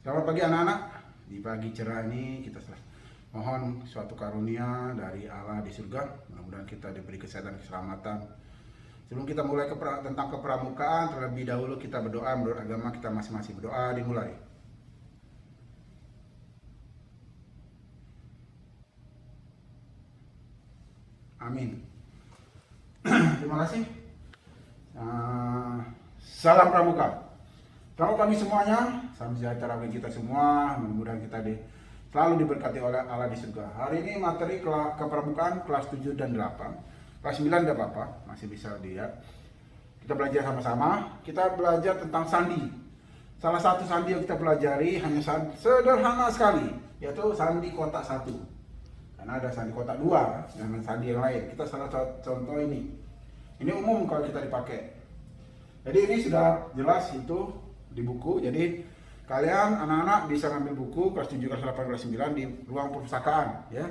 Selamat pagi anak-anak. Di pagi cerah ini kita mohon suatu karunia dari Allah di surga. Mudah-mudahan kita diberi kesehatan dan keselamatan. Sebelum kita mulai tentang kepramukaan, terlebih dahulu kita berdoa menurut agama kita masing-masing. Berdoa dimulai. Amin. Terima kasih. Salam pramuka. Selamat pagi semuanya, salam sejahtera bagi kita semua. Mudah-mudahan kita selalu diberkati oleh Allah di surga. Hari ini materi kepramukaan kelas 7 dan 8. Kelas 9 tidak apa-apa, masih bisa lihat. Kita belajar sama-sama. Kita belajar tentang sandi. Salah satu sandi yang kita pelajari hanya sederhana sekali, yaitu sandi kotak 1. Karena ada sandi kotak 2 dan sandi yang lain. Kita salah contoh ini. Ini umum kalau kita dipakai. Jadi ini sudah jelas itu di buku. Jadi kalian anak-anak bisa ngambil buku kelas 7, kelas 8, kelas 9 di ruang perpustakaan ya.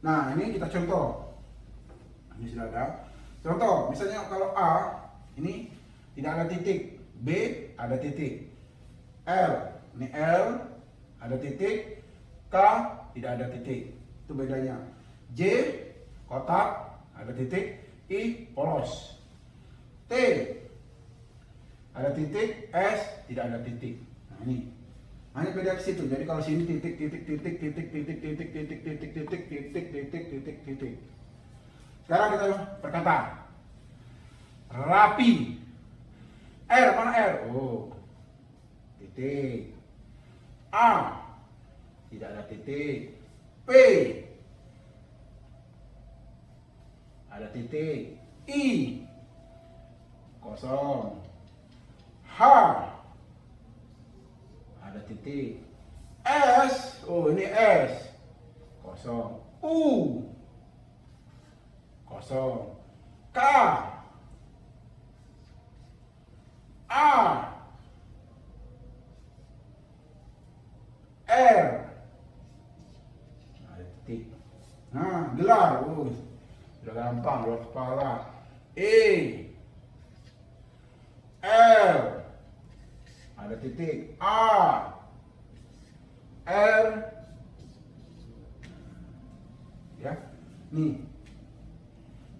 Nah, ini kita contoh. Ini sudah ada. Contoh, misalnya kalau A ini tidak ada titik, B ada titik, L ini L ada titik, K tidak ada titik. Itu bedanya. J kotak ada titik, I polos. T ada titik, S tidak ada titik. Nah ini hanya beda ke situ. Jadi kalau sini titik, titik, titik, titik, titik, titik, titik, titik, titik, titik, titik, titik, titik. Sekarang kita berkata rapi. R mana R? Oh, titik. A tidak ada titik. P ada titik. I kosong. H ada titik. S, oh ini S kosong. U kosong. K A R ada titik. Nah, gelar, sudah gampang, luar kepala. E L ada titik. A R ya, nih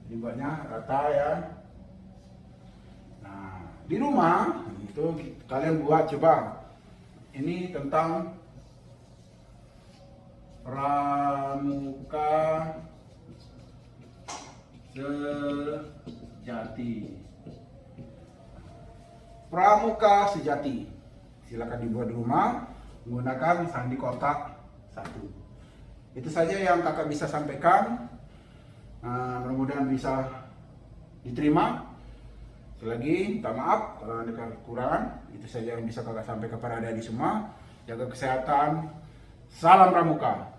jadi buatnya rata ya. Nah, di rumah itu kalian buat coba. Ini tentang pramuka sejati. Pramuka sejati. Silakan dibuat di rumah menggunakan sandi kotak 1. Itu saja yang kakak bisa sampaikan. Mudah-mudahan bisa diterima. Sekali lagi minta maaf kalau ada kekurangan. Itu saja yang bisa kakak sampaikan kepada adik-adik semua. Jaga kesehatan. Salam pramuka.